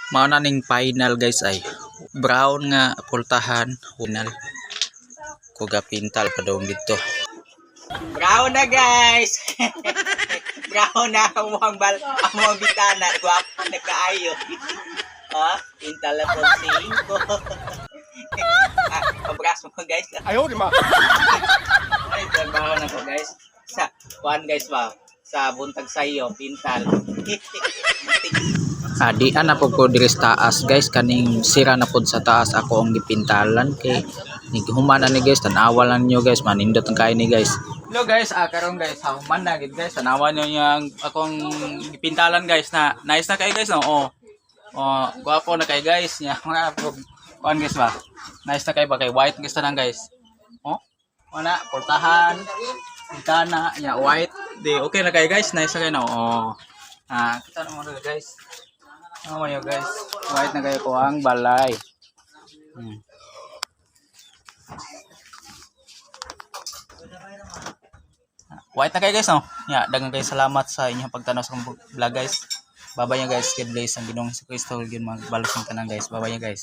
Mao na ning final guys ay brown nga pultahan final. Kuga pintal pa daw dito. Brown na guys. Brown na ang mga bitana. Guwapo na kaayo. Ha? Pintal na po 5. Pabras mo guys. Ayaw, di ba? Ay, trabaho na po guys. Sa kuan guys ba? Sa buntag sayo, pintal. Di na po ko diri sa taas guys, kaning sira na pod sa taas ako ang gipintalan kay nighuman na ni guys, tanawa lang nyo guys, manindot ang kain ni guys. Hello guys, karon guys, human na gid guys, tanawa nyo yung akong gipintalan guys na nice na kay guys no. Guwapo na kay guys nya mga kuan guys ba. Nice na kay ba kay white guys tanang guys. Wala portahan, bintana nya white, di okay na kay guys, nice na kay no. Kita na mo guys. Yo guys, white na kayo ko ang balay. White na kayo guys no. Daghang kayo salamat sa inyong pagtanaw sa vlog guys. Bye bye guys. God bless ang Ginoong Kristo gyud magbalos ng tanan guys. Bye bye guys.